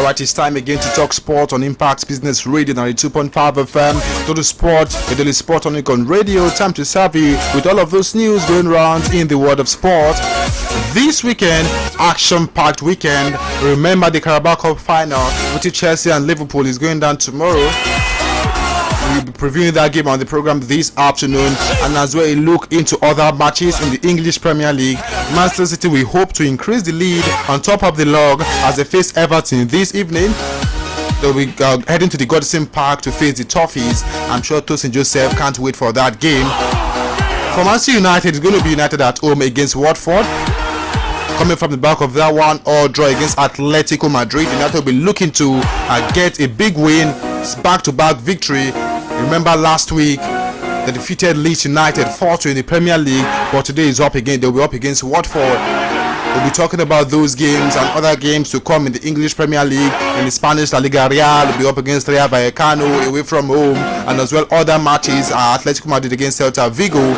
Alright, it's time again to talk sport on Impact Business Radio 92.5 FM. Total Sport, the daily sport on Radio. Time to serve you with all of those news going around in the world of sport. This weekend, action-packed weekend. Remember the Carabao Cup final between Chelsea and Liverpool is going down tomorrow. We'll be previewing that game on the program this afternoon, and as well a look into other matches in the English Premier League. Manchester City will hope to increase the lead on top of the log as they face Everton this evening. They'll be heading to the Goodison Park to face the Toffees. I'm sure Tosin Joseph can't wait for that game. For Manchester United, it's going to be United at home against Watford. Coming from the back of that 1-1 draw against Atletico Madrid, United will be looking to get a big win, back-to-back victory. Remember last week they defeated Leeds United 4-2 in the Premier League, but today is up again. They'll be up against Watford. We'll be talking about those games and other games to come in the English Premier League. In the Spanish La Liga, Real will be up against Rayo Vallecano away from home, and as well other matches are Atletico Madrid against Celta Vigo.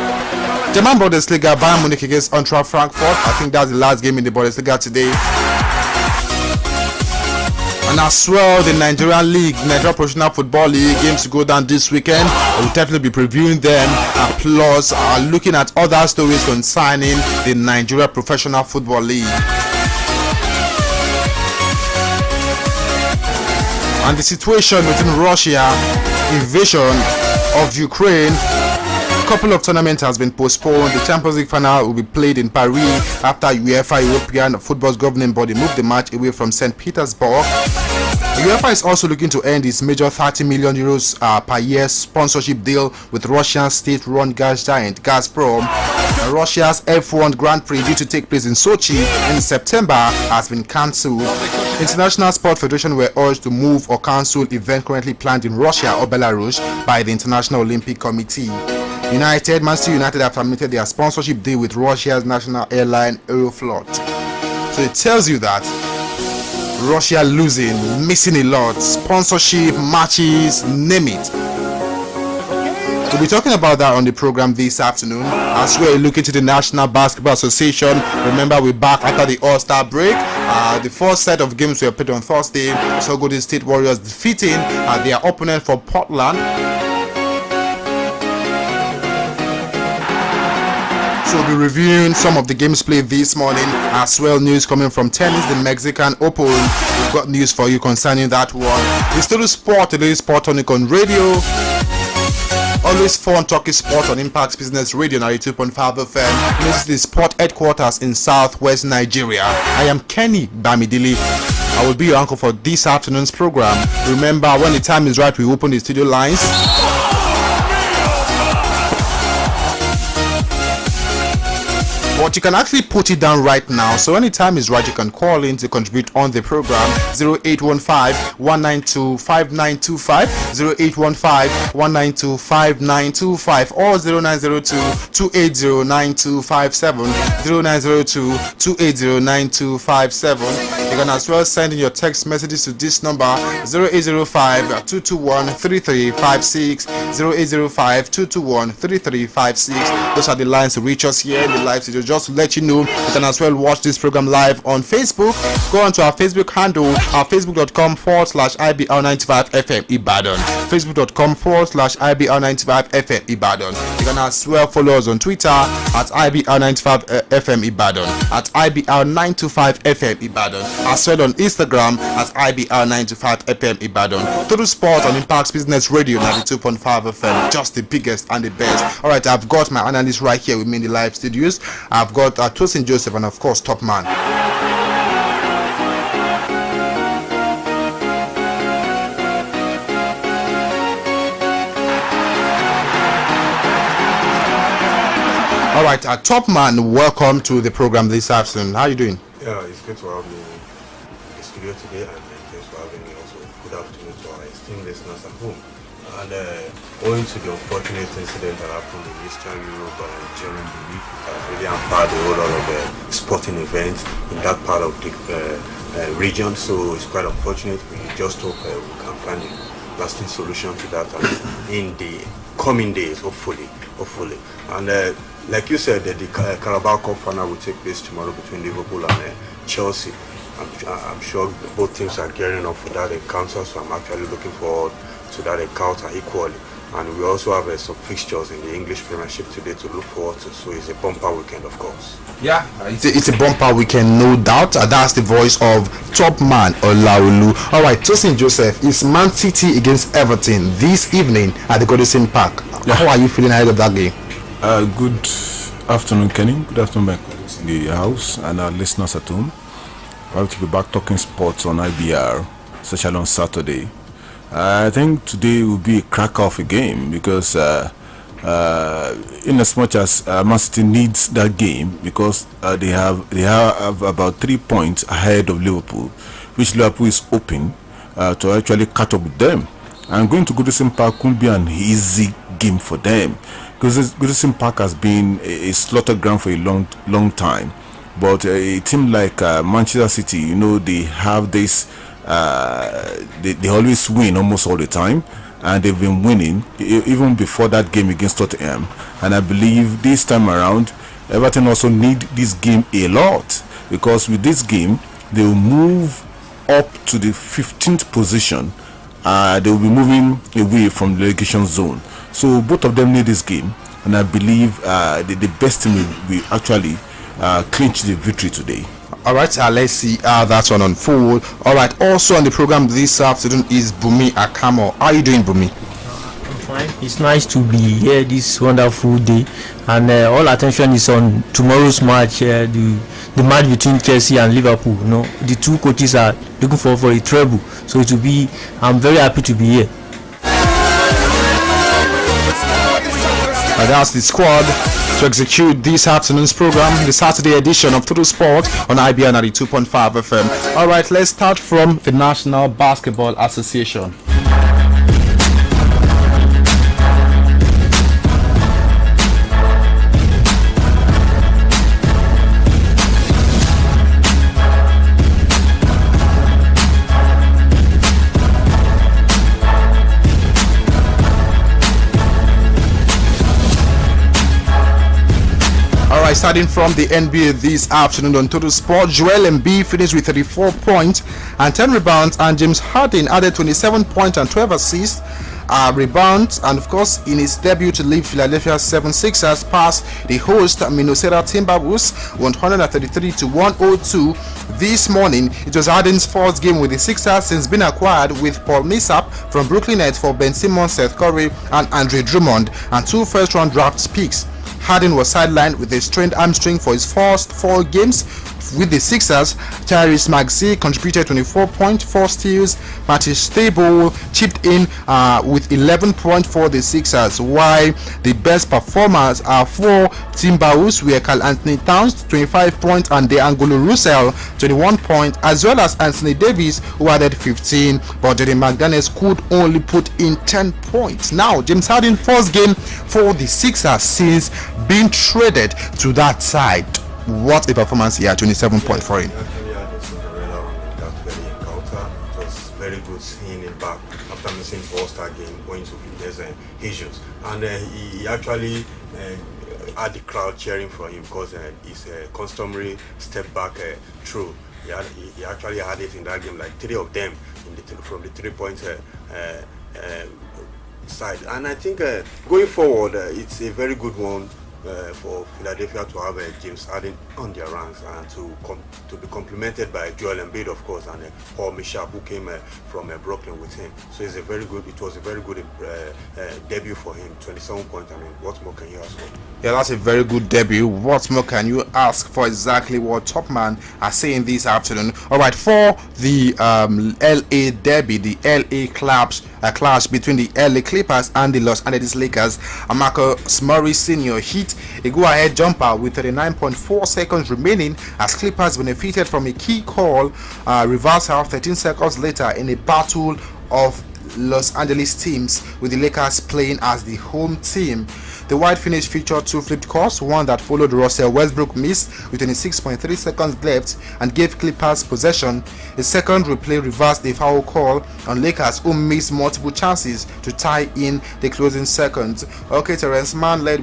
German Bundesliga, Bayern Munich against Eintracht Frankfurt. I think that's the last game in the Bundesliga today. And as well, the Nigerian League, Nigeria Professional Football League, games to go down this weekend. We'll definitely be previewing them. Plus, looking at other stories concerning the Nigeria Professional Football League. And the situation within Russia, invasion of Ukraine. A couple of tournaments has been postponed. The Champions League final will be played in Paris after UEFA, European Football's governing body, moved the match away from St. Petersburg. UEFA is also looking to end its major 30 million euros per year sponsorship deal with Russian state-run gas giant Gazprom. Russia's F1 Grand Prix, due to take place in Sochi in September, has been cancelled. International Sport Federation were urged to move or cancel event currently planned in Russia or Belarus by the International Olympic Committee. Manchester United have terminated their sponsorship deal with Russia's national airline Aeroflot. So it tells you that Russia losing, missing a lot, sponsorship, matches, name it. We'll be talking about that on the program this afternoon. As we're looking to the National Basketball Association. Remember, we're back after the All-Star break. The first set of games were played on Thursday. So Golden State Warriors defeating their opponent from Portland. So we'll be reviewing some of the games played this morning, as well news coming from tennis, the Mexican Open. We've got news for you concerning that one. It's still sport, today's Sport on Radio. Always fun talking sport on Impact Business Radio 92.5 FM. This is the sport headquarters in southwest Nigeria. I am Kenny Bamidili. I will be your uncle for this afternoon's program. Remember, when the time is right, we open the studio lines. But you can actually put it down right now. So anytime is right, you can call in to contribute on the program. 0815-192-5925, 0815-192-5925, or 0902-280-9257, 0902-280-9257. You can as well send in your text messages to this number, 0805-221-3356, 0805-221-3356. Those are the lines to reach us here in the live studio. Just to let you know, you can as well watch this program live on Facebook. Go on to our Facebook handle, facebook.com/IBR95FM Ibadan, facebook.com/IBR95FM Ibadan. You can as well follow us on Twitter at IBR95FM Ibadan, at IBR925FM Ibadan, as well on Instagram at IBR925FM Ibadan. Total Sport on Impact Business Radio 92.5 FM, just the biggest and the best. Alright, I've got my analyst right here with me in the live studios. I've got Tosin Joseph and of course Top Man. Alright, Top Man, welcome to the program this afternoon. How are you doing? Yeah, it's good to have me in the studio today, and thanks for having me also. Good afternoon to our esteemed listeners at home. And owing to the unfortunate incident that happened in Eastern Europe during the week, it has really hampered a whole lot of sporting events in that part of the region. So it's quite unfortunate. We just hope we can find a lasting solution to that in the coming days, hopefully. And like you said, the Carabao Cup final will take place tomorrow between Liverpool and Chelsea. I'm sure both teams are gearing up for that encounter, so I'm actually looking forward to that encounter equally. And we also have some fixtures in the English Premiership today to look forward to, so it's a bumper weekend, of course. Yeah, it's a bumper weekend, no doubt. That's the voice of top man Olaolu. All right, Tosin Joseph, it's Man City against Everton this evening at the Goodison Park. Yeah. How are you feeling ahead of that game? Good afternoon, Kenny. Good afternoon, my colleagues in the house and our listeners at home. We have to be back talking sports on IBR, especially on Saturday. I think today will be a cracker of a game because in as much as Man City needs that game because they have about 3 points ahead of Liverpool, which Liverpool is hoping to actually catch up with them. And going to Goodison Park could be an easy game for them because Goodison Park has been a slaughter ground for a long time. But a team like Manchester City, they have this. They always win almost all the time, and they've been winning even before that game against Tottenham. And I believe this time around, Everton also need this game a lot because with this game they will move up to the 15th position. They will be moving away from the relegation zone. So both of them need this game, and I believe the best team will actually clinch the victory today. All right, let's see how that one unfold. All right, also on the program this afternoon is Bumi Akamo. How are you doing, Bumi? I'm fine. It's nice to be here this wonderful day, and all attention is on tomorrow's match, the match between Chelsea and Liverpool. The two coaches are looking for a treble, so it will be. I'm very happy to be here. And that's the squad to execute this afternoon's program, the Saturday edition of Total Sport on Ibr92.5 FM. All right, let's start from the National Basketball Association. Starting from the NBA this afternoon on Total Sport, Joel Embiid finished with 34 points and 10 rebounds, and James Harden added 27 points and 12 assists, rebounds, and of course in his debut to lead Philadelphia 76ers past the host Minnesota Timberwolves 133-102 this morning. It was Harden's first game with the Sixers since being acquired with Paul Millsap from Brooklyn Nets for Ben Simmons, Seth Curry, and Andre Drummond, and 2 first-round draft picks. Harden was sidelined with a strained hamstring for his first 4 games with the Sixers. Tyrese Maxey contributed 24 points, 4 steals. Matisse Thybulle chipped in with 11 points for the Sixers, while the best performers are for Timberwolves were Karl Anthony Towns 25 points and DeAngelo Russell 21 points, as well as Anthony Davis who added 15, but Jaden McDaniels could only put in 10 points. Now James Harden first game for the Sixers since being traded to that side. What a performance here, 27 points for him. Actually, I had Cinderella on that very encounter. It was very good seeing him back after missing the All-Star game, going to his issues. And he actually had the crowd cheering for him because his customary step back through. He actually had it in that game, like 3 of them from the 3-point side. And I think going forward, it's a very good one for Philadelphia to have James Harden on their ranks and to be complemented by Joel Embiid, of course, and Paul Millsap, who came from Brooklyn with him. So it was a very good debut for him. 27 points. I mean, what more can you ask for? Yeah, that's a very good debut. What more can you ask for? Exactly what Top Man are saying this afternoon. All right, for the LA derby, the LA clash between the LA Clippers and the Los Angeles Lakers, Marcus Morris Sr. hit a go-ahead jumper with 39.4 seconds remaining as Clippers benefited from a key call reversal 13 seconds later in a battle of Los Angeles teams, with the Lakers playing as the home team. The wide finish featured 2 flipped calls, one that followed Russell Westbrook miss with 26.3 seconds left and gave Clippers possession. A second replay reversed the foul call on Lakers, who missed multiple chances to tie in the closing seconds. Okay, Terrence Mann led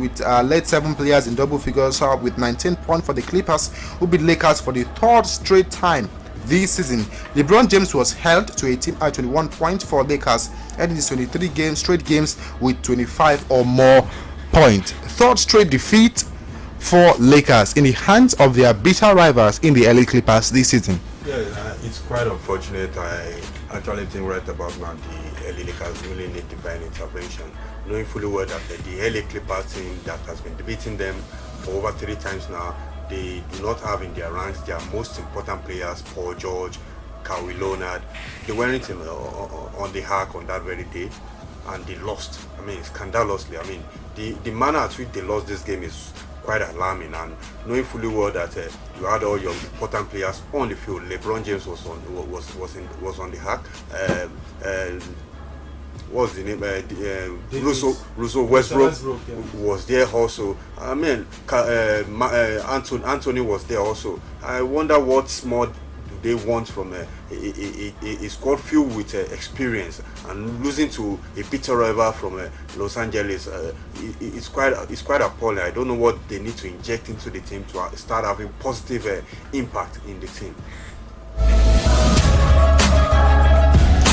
7 players in double figures with 19 points for the Clippers, who beat Lakers for the 3rd straight time this season. LeBron James was held to a team high 21 points for Lakers, ending his 23 straight games with 25 or more points. Third straight defeat for Lakers in the hands of their bitter rivals in the LA Clippers this season. Yeah, it's quite unfortunate. I actually think right about now the LA Lakers really need divine intervention, knowing fully well that the LA Clippers team that has been beating them for over 3 times now, they do not have in their ranks their most important players, Paul George, Kawhi Leonard. They weren't on the hack on that very day, and they lost. I mean, scandalously. I mean, the manner at which they lost this game is quite alarming, and knowing fully well that you had all your important players on the field. LeBron James was on the hack. What's the name? Russell Westbrook was there also. I mean, Anthony was there also. I wonder what more do they want from a squad filled with experience, and losing to a bitter rival from Los Angeles. It's quite appalling. I don't know what they need to inject into the team to start having positive impact in the team.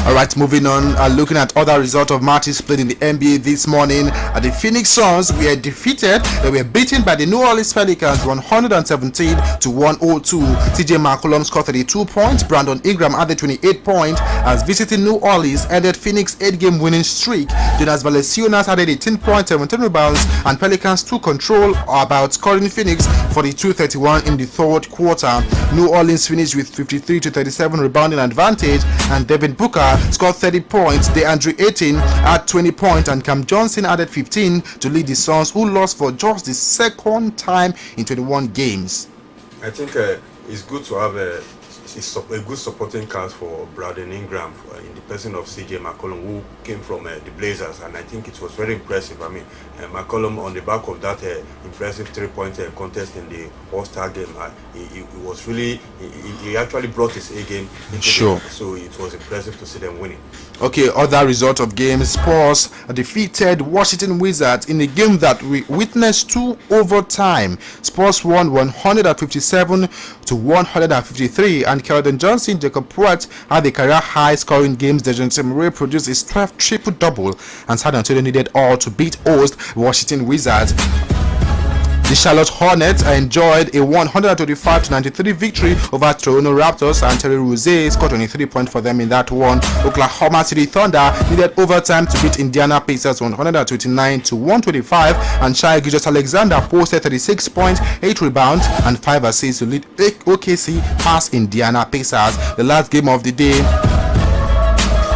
Alright, moving on, looking at other results of matches played in the NBA this morning. The Phoenix Suns were defeated. They were beaten by the New Orleans Pelicans 117 to 102. TJ McCollum scored 32 points. Brandon Ingram added 28 points as visiting New Orleans ended Phoenix' 8-game winning streak. Jonas Valanciunas added 18 points, 17 rebounds, and Pelicans took control about scoring Phoenix 42-31 in the third quarter. New Orleans finished with 53 to 37 rebounding advantage, and Devin Booker scored 30 points. DeAndre Ayton had 20 points, and Cam Johnson added 15 to lead the Suns, who lost for just the second time in 21 games. I think it's good to have a good supporting cast for Brandon Ingram in the person of CJ McCollum, who came from the Blazers, and I think it was very impressive. I mean, McCollum, on the back of that impressive 3-point contest in the All-Star game, he was really he actually brought his A game into so it was impressive to see them winning. Okay, other result of games: Spurs defeated Washington Wizards in a game that we witnessed 2 overtime. Spurs won 157 to 153, and Keldon Johnson, Jacob Pratt had the career high scoring games. Dejounte Murray produced his 12th triple-double, and San Antonio needed all to beat host Washington Wizards. The Charlotte Hornets enjoyed a 125-93 victory over Toronto Raptors, and Terry Rozier scored 23 points for them in that one. Oklahoma City Thunder needed overtime to beat Indiana Pacers 129 to 125, and Shai Gilgeous-Alexander posted 36 points, 8 rebounds, and 5 assists to lead OKC past Indiana Pacers. The last game of the day,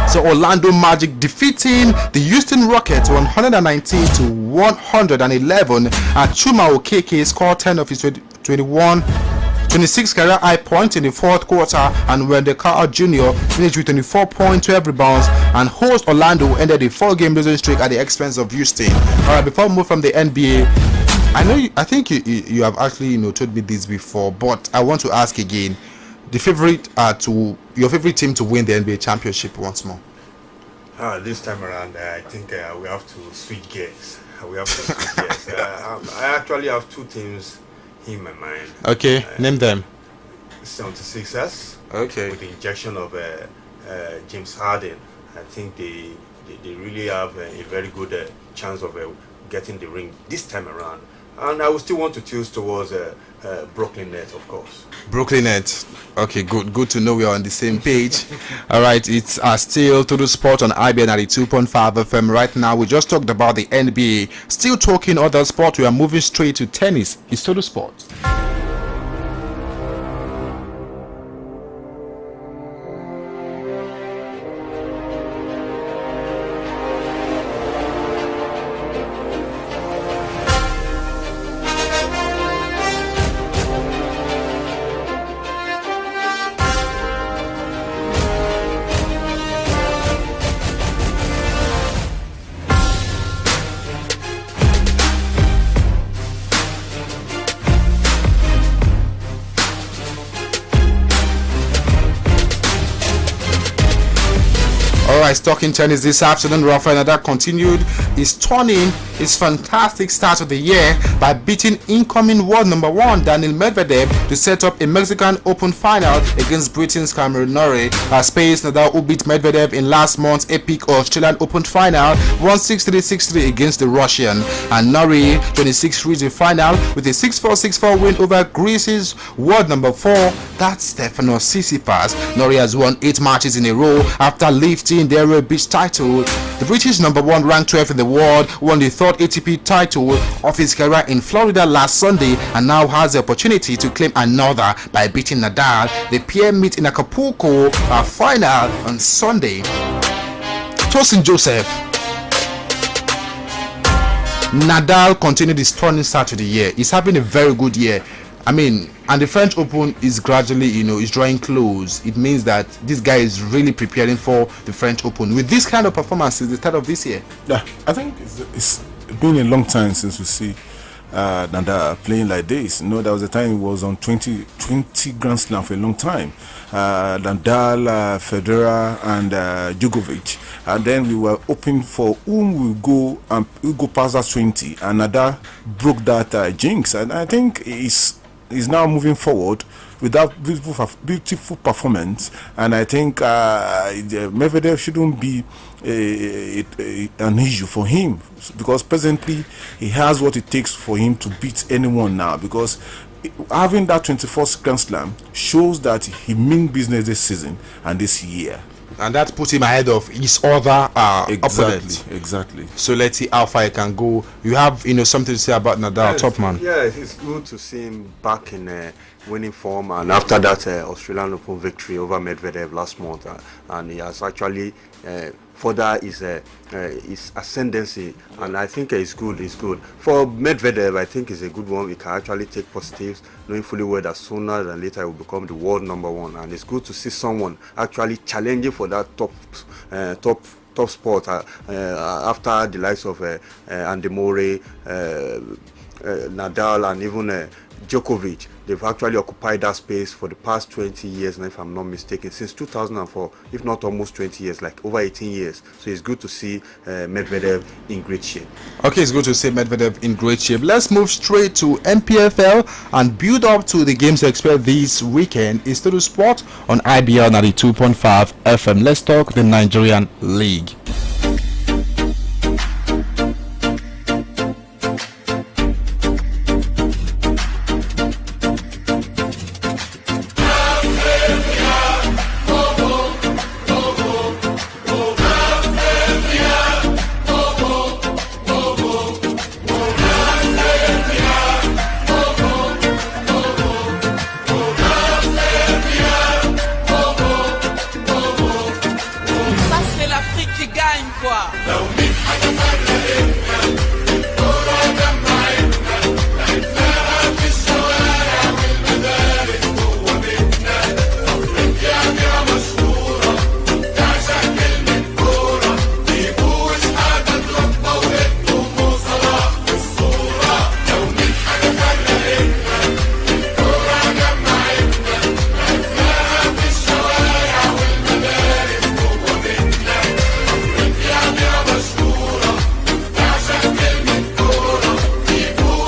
so Orlando Magic defeating the Houston Rockets 119 to 111. Chuma Okeke scored 10 of his 26 career high points in the fourth quarter, and Wendell Carter Jr. finished with 24 points, 12 rebounds, and host Orlando ended a 4-game losing streak at the expense of Houston. Alright, before we move from the NBA, I think you have actually told me this before, but I want to ask again. The favorite your favorite team to win the NBA championship once more? This time around, I think we have to switch gears. I actually have 2 teams in my mind. Okay, name them. 76ers. Okay. With the injection of James Harden, I think they really have a very good chance of getting the ring this time around. And I would still want to choose towards Brooklyn Nets, of course. Brooklyn Nets. Okay, good to know we are on the same page. All right, it's still Total Sport on Ibr92.5 FM. Right now, we just talked about the NBA. Still talking other sport. We are moving straight to tennis. It's Total Sport. Alright, talking tennis this afternoon. Rafael Nadal continued his turning his fantastic start of the year by beating incoming world number one Daniil Medvedev to set up a Mexican Open final against Britain's Cameron Norrie. Spain's Nadal, who beat Medvedev in last month's epic Australian Open final, won 6-3, 6-3 against the Russian, and Norrie 26 reached the final with a 6-4, 6-4 win over Greece's world number 4, that's Stefanos Tsitsipas. Norrie has won 8 matches in a row after lifting the Aero Beach title. The British number 1, ranked 12th in the world, won the 3rd ATP title of his career in Florida last Sunday and now has the opportunity to claim another by beating Nadal. The pair meet in Acapulco final on Sunday. Tosin Joseph. Nadal continued his turning start to the year. He's having a very good year. I mean, and the French Open is gradually, is drawing close. It means that this guy is really preparing for the French Open with this kind of performance since the start of this year. Yeah, I think it's been a long time since we see Nadal playing like this. There was a time he was on 20 Grand Slam for a long time. Nadal, Federer, and Djokovic, and then we were hoping for whom will go past that 20, and Nadal broke that jinx, and I think he's now moving forward with that beautiful performance, and I think Medvedev shouldn't be an issue for him, because presently he has what it takes for him to beat anyone now, because having that 24th Grand Slam shows that he means business this season and this year. And that puts him ahead of his other opponent. Exactly. So let's see how far he can go. You have something to say about Nadal, yes, top man? Yeah, it's good to see him back in winning form, and after that Australian Open victory over Medvedev last month, and he has actually further his ascendancy, and I think it's good. For Medvedev, I think it's a good one. He can actually take positives, knowing fully well that sooner than later he will become the world number one, and it's good to see someone actually challenging for that top spot after the likes of Andy Murray, Nadal, and even Djokovic. They've actually occupied that space for the past 20 years, and if I'm not mistaken, since 2004, if not almost 20 years, like over 18 years. So it's good to see Medvedev in great shape. Okay, it's good to see Medvedev in great shape. Let's move straight to MPFL and build up to the games to expect this weekend. It's Total Sport on Ibr92.5 FM. Let's talk the Nigerian League.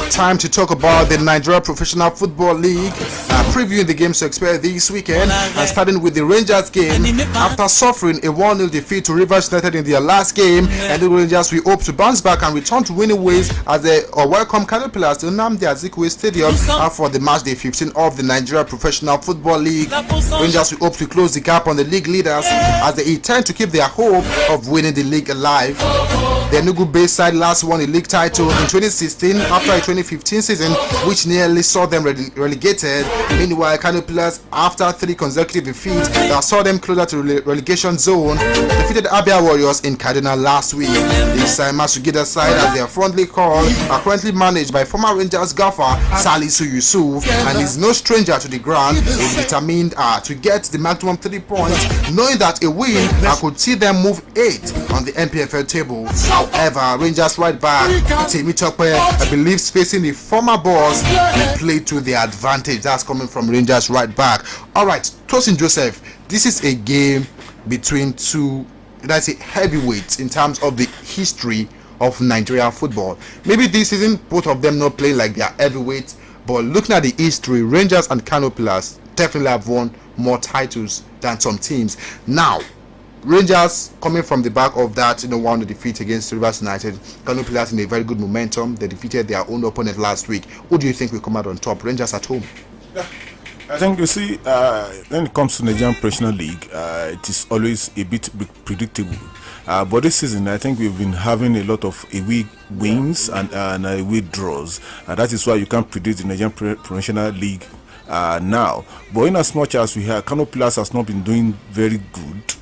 Time to talk about the Nigeria Professional Football League, previewing the games to expect this weekend, and starting with the Rangers game. After suffering a 1-0 defeat to Rivers United in their last game, and the Rangers will hope to bounce back and return to winning ways as they welcome Caterpillars to Nnamdi Azikiwe Stadium for the match day 15 of the Nigeria Professional Football League. Rangers will hope to close the gap on the league leaders as they intend to keep their hope of winning the league alive. The Enugu Bay side last won the league title in 2016 after a 2015 season, which nearly saw them relegated. Meanwhile, Caterpillars, after 3 consecutive defeats that saw them closer to the relegation zone, defeated Abia Warriors in Kaduna last week. The Masugida side, as they are fondly called, are currently managed by former Rangers gaffer Salisu Yusuf, and is no stranger to the ground. Is determined to get the maximum 3 points, knowing that a win could see them move 8 on the MPFL table. However, Rangers right back Temi Tope, I believe, facing the former boss, will play to their advantage. That's coming from Rangers right back. Alright, Tosin Joseph, this is a game between two that's a heavyweight in terms of the history of Nigerian football. Maybe this season both of them not playing like they are heavyweights, but looking at the history, Rangers and Kano Pillars definitely have won more titles than some teams. Now, Rangers coming from the back of that, one defeat against Rivers United. Kano Pillars in a very good momentum. They defeated their own opponent last week. Who do you think will come out on top? Rangers at home? I think, you see, when it comes to Nigerian Professional League, it is always a bit predictable. But this season, I think we've been having a lot of away wins and away draws. And that is why you can't predict the Nigerian Professional League now. But in as much as we have, Kano Pillars has not been doing very good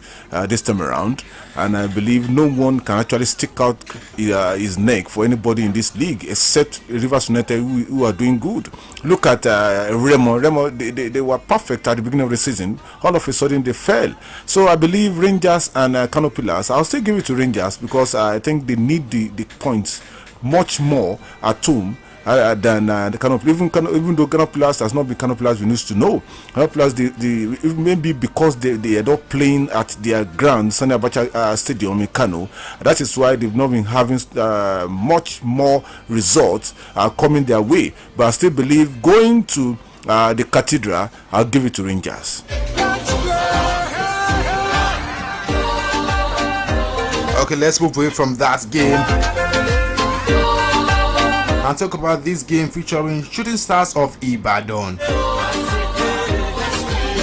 this time around, and I believe no one can actually stick out his neck for anybody in this league except Rivers United, who are doing good. Look at Remo. They were perfect at the beginning of the season. All of a sudden they fell. So I believe Rangers and Kano Pillars, I'll still give it to Rangers because I think they need the points much more at home than the Kano. Even though Kano Pillars has not been Kano Pillars we used to know. Kano Pillars, maybe because they are not playing at their ground, Sani Abacha Stadium in Kano. That is why they've not been having much more results coming their way. But I still believe going to the Cathedral, I'll give it to Rangers. Okay, let's move away from that game and talk about this game featuring Shooting Stars of Ibadan.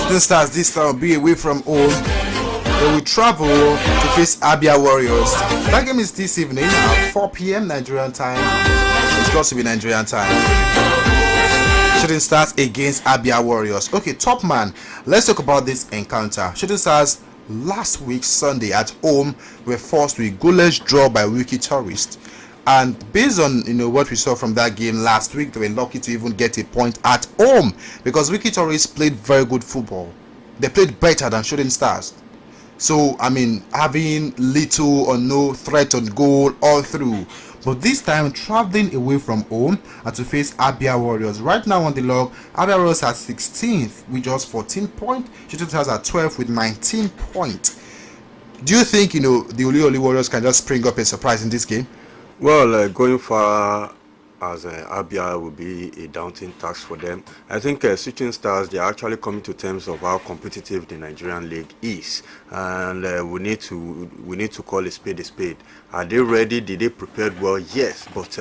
Shooting Stars this time will be away from home. They will travel to face Abia Warriors. That game is this evening at 4 p.m. Nigerian time. It's got to be Nigerian time. Shooting Stars against Abia Warriors. Okay, top man, let's talk about this encounter. Shooting Stars last week Sunday at home were forced to a goalless draw by Wiki Tourist. And based on what we saw from that game last week, they were lucky to even get a point at home because Wiki Tourists played very good football. They played better than Shooting Stars. So I mean, having little or no threat on goal all through. But this time traveling away from home and to face Abia Warriors. Right now on the log, Abia Warriors at 16th with just 14 points. Shooting Stars at 12th with 19 points. Do you think the Oli Warriors can just spring up a surprise in this game? Well, going far as Abia will be a daunting task for them. I think Shooting Stars, they are actually coming to terms of how competitive the Nigerian league is, and we need to call a spade a spade. Are they ready? Did they prepare well? Yes, but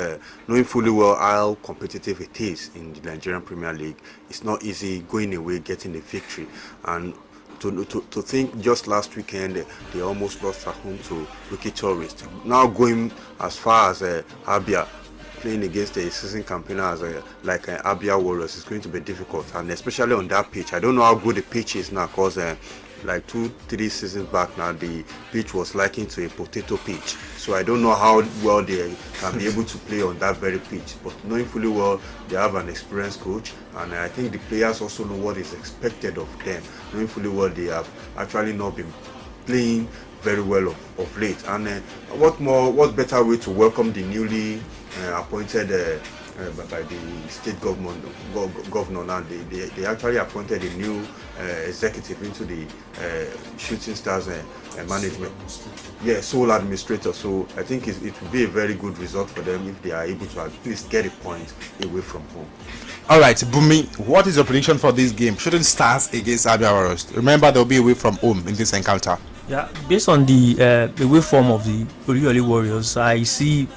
knowing fully well how competitive it is in the Nigerian Premier League, it's not easy going away getting a victory. And to think just last weekend they almost lost at home to Wiki Tourist. Now going as far as Abia playing against a season campaigner like Abia Warriors is going to be difficult, and especially on that pitch. I don't know how good the pitch is now because like 2-3 seasons back now the pitch was likened to a potato pitch, so I don't know how well they can be able to play on that very pitch. But knowing fully well they have an experienced coach, and I think the players also know what is expected of them. Knowing fully well they have actually not been playing very well of late, and what better way to welcome the newly appointed by the state governor now. They actually appointed a new executive into the Shooting Stars management. Yeah, sole administrator. So I think it will be a very good result for them if they are able to at least get a point away from home. All right, Bumi, what is your prediction for this game? Shooting Stars against Abia Warriors. Remember, they'll be away from home in this encounter. Yeah, based on the away form of the Oli Warriors, I see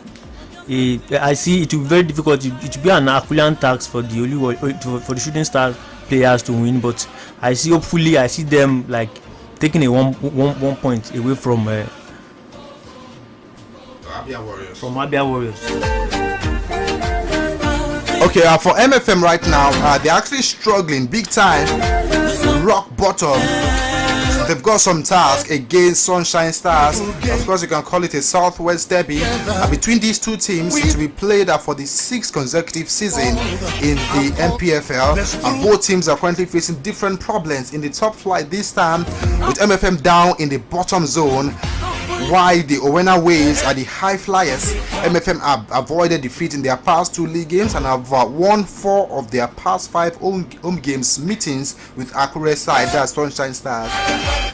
it will be very difficult. It will be an Herculean task for the Shooting Stars players to win. But hopefully I see them like taking a one point away from Abia Warriors. Okay, for MFM right now, they're actually struggling big time, rock bottom. They've got some task against Sunshine Stars. Of course, you can call it a Southwest derby between these two teams to be played for the 6th consecutive season in the MPFL. And both teams are currently facing different problems in the top flight this time, with MFM down in the bottom zone. Why the Owena Waves are the high flyers. MFM have avoided defeat in their past 2 league games and have won 4 of their past 5 home games meetings with Akure side, that's Sunshine Stars.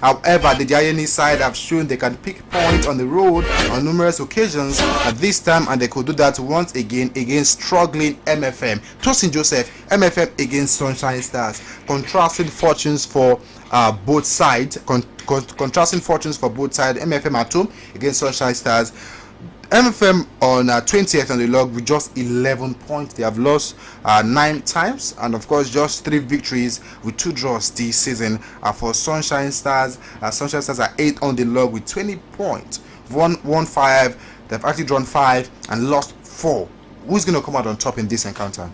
However, the Giant side have shown they can pick points on the road on numerous occasions at this time, and they could do that once again against struggling MFM. Tosin Joseph, MFM against Sunshine Stars. Contrasting fortunes for both sides. Contrasting fortunes for both sides. MFM at home against Sunshine Stars. MFM on 20th on the log with just 11 points. They have lost 9 times, and of course just 3 victories with 2 draws this season. For Sunshine Stars, Sunshine Stars are 8 on the log with 20 points. Won 5. They've actually drawn 5 and lost 4. Who's going to come out on top in this encounter?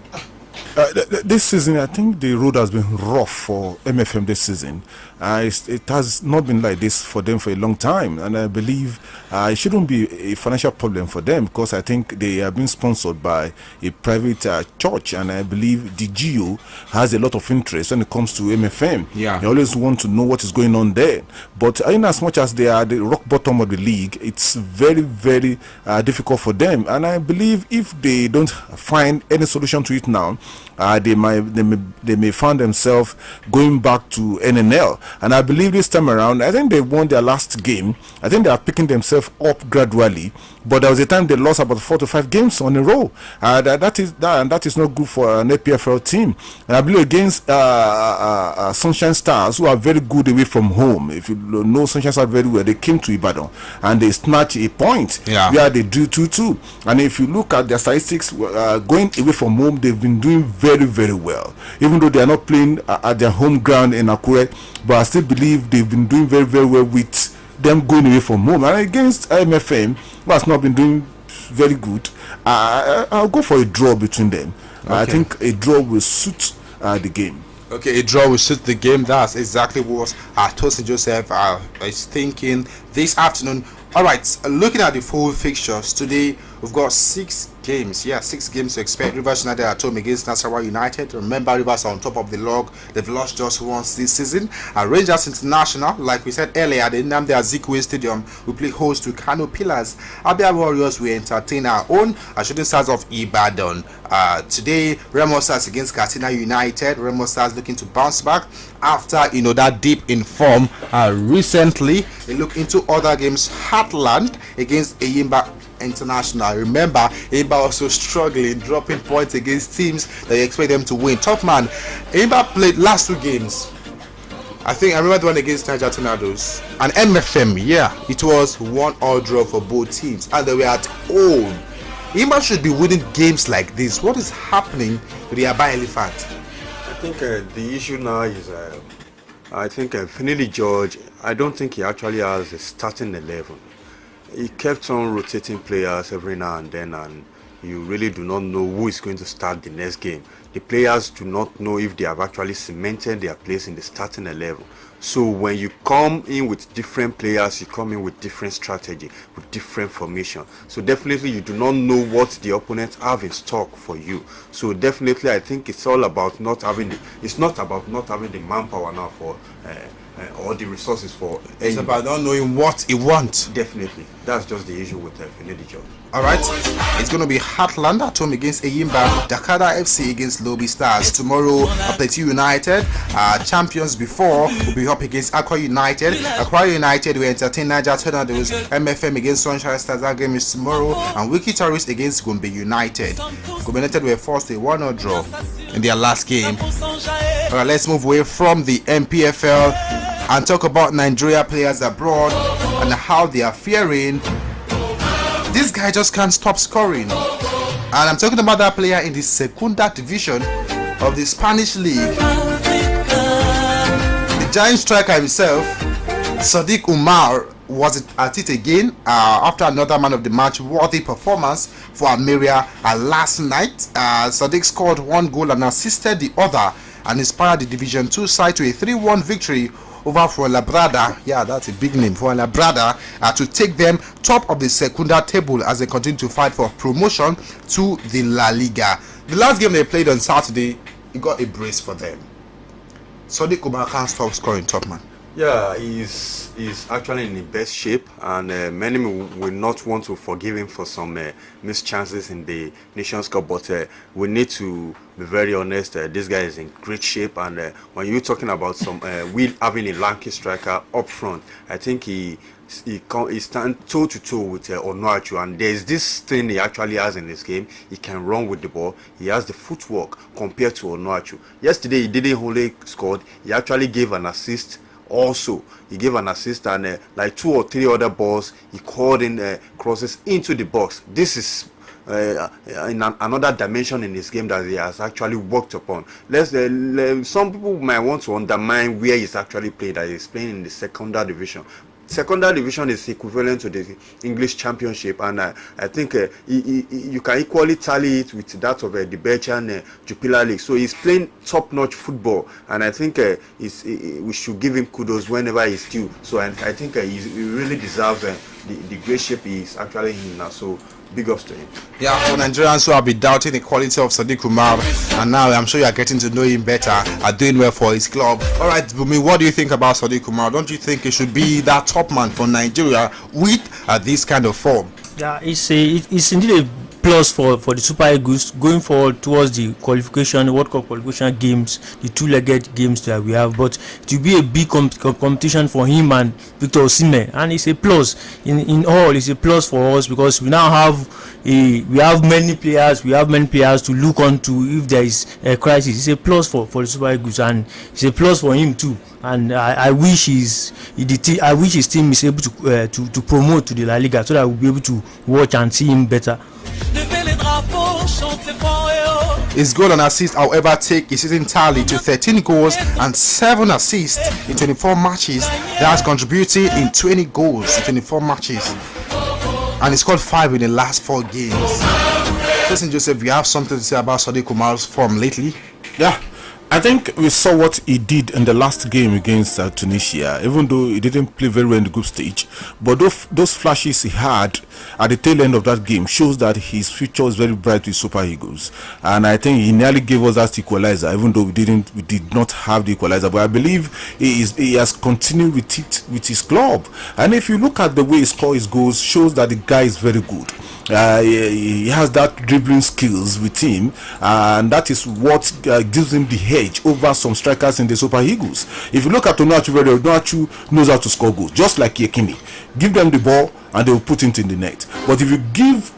This season, I think the road has been rough for MFM this season. It has not been like this for them for a long time, and I believe it shouldn't be a financial problem for them, because I think they are being sponsored by a private church, and I believe the GO has a lot of interest when it comes to MFM. Yeah, they always want to know what is going on there. But in as much as they are the rock bottom of the league, it's very, very difficult for them, and I believe if they don't find any solution to it now, they may find themselves going back to NNL. And I believe this time around, I think they won their last game. I think they are picking themselves up gradually. But there was a time they lost about 4 to 5 games on a row. That is not good for an APFL team. And I believe against Sunshine Stars, who are very good away from home. If you know Sunshine Stars very well, they came to Ibadan and they snatched a point. Yeah. Where they drew 2-2. And if you look at their statistics, going away from home, they've been doing very, very well. Even though they are not playing at their home ground in Akure, but I still believe they've been doing very, very well with them going away from home. And against MFM, who has not been doing very good, I'll go for a draw between them. Okay. I think a draw will suit the game. Okay, a draw will suit the game. That's exactly what Tosin Joseph is thinking this afternoon. All right, looking at the full fixtures today, we've got 6 games. Yeah, 6 games to expect. Rivers United at home against Nasarawa United. Remember, Rivers are on top of the log. They've lost just once this season. Rangers International, like we said earlier, the Nnamdi Azikiwe Stadium will play host to Kano Pillars. Abia Warriors will entertain our own Shooting Stars of Ibadan. Today, Remo Stars against Katsina United. Remo Stars looking to bounce back after that dip in form recently. They look into other games. Heartland against Eyimba International. Remember, Eyimba also struggling, dropping points against teams that you expect them to win. Top man, Eyimba played last 2 games. I remember the one against Niger Tornadoes and MFM. Yeah, it was 1-1 draw for both teams, and they were at home. Eyimba should be winning games like this. What is happening with the Aba Elephant? I think the issue now is I think Finley George, I don't think he actually has a starting 11. He kept on rotating players every now and then, and you really do not know who is going to start the next game. The players do not know if they have actually cemented their place in the starting 11. So when you come in with different players, you come in with different strategy, with different formation. So definitely you do not know what the opponents have in stock for you. So definitely I think it's all about not having the manpower now for or the resources for. It's about not knowing what he wants. Definitely, that's just the issue with Finley George. All right, it's going to be Heartland at home against Eyimba, Dakada FC against Lobby Stars. Tomorrow, Plateau United, champions before, will be up against Akwa United. Akwa United will entertain Niger Tornadoes. MFM against Sunshine Stars. That game is tomorrow. And Wiki Tourists against Gombe United. Gombe United were forced a 1-0 draw in their last game. All right, let's move away from the MPFL and talk about Nigeria players abroad and how they are faring. This guy just can't stop scoring, and I'm talking about that player in the Segunda division of the Spanish league, the giant striker himself. Sadiq Umar was at it again after another man of the match worthy performance for Almeria last night. Sadiq scored 1 goal and assisted the other and inspired the Division 2 side to a 3-1 victory over Fuenlabrada. Yeah, that's a big name, Fuenlabrada, to take them top of the Segunda table as they continue to fight for promotion to the La Liga. The last game they played on Saturday, it got a brace for them. Sadiq Umar can't stop scoring, top man. Yeah, he's actually in the best shape, and many will not want to forgive him for some missed chances in the Nations Cup. But we need to be very honest. This guy is in great shape, and when you're talking about some we having a lanky striker up front, I think he stands toe to toe with Onuachu, and there's this thing he actually has in this game. He can run with the ball. He has the footwork compared to Onuachu. Yesterday he didn't only scored; he actually gave an assist. Also, he gave an assist, and like 2 or 3 other balls, he called in crosses into the box. This is in another dimension in his game that he has actually worked upon. Some people might want to undermine where he's actually played. That he's playing in the secondary division. Secondary division is equivalent to the English Championship, and I think you can equally tally it with that of the Belgian Jupiler League. So he's playing top-notch football, and I think we should give him kudos whenever he's due. So I think he really deserves the great shape he's actually in now. So big ups to him. Yeah, for Nigerians who have been doubting the quality of Sadiq Umar, and now I'm sure you are getting to know him better, are doing well for his club. All right, Bumi, what do you think about Sadiq Umar? Don't you think he should be that top man for Nigeria with this kind of form? Yeah, it's indeed a plus for the Super Eagles going forward towards the World Cup qualification games, the 2-legged games that we have. But it will be a big competition for him and Victor Osimhen, and it's a plus in all. It's a plus for us because we now have many players. We have many players to look on to if there is a crisis. It's a plus for the Super Eagles, and it's a plus for him too. And I wish his team is able to promote to the La Liga so that we'll be able to watch and see him better. His goal and assist, however, take his season tally to 13 goals and 7 assists in 24 matches. That's contributing in 20 goals in 24 matches. And he scored 5 in the last 4 games. Listen, Joseph, you have something to say about Sadiq Umar's form lately? Yeah, I think we saw what he did in the last game against Tunisia, even though he didn't play very well in the group stage. But those flashes he had at the tail end of that game shows that his future is very bright with Super Eagles. And I think he nearly gave us that equalizer, even though we did not have the equalizer. But I believe he has continued with it with his club. And if you look at the way he scores his goals, shows that the guy is very good. He has that dribbling skills with him, and that is what gives him the edge over some strikers in the Super Eagles. If you look at Onuachu knows how to score goals, just like Yekini. Give them the ball and they will put it in the net. But if you give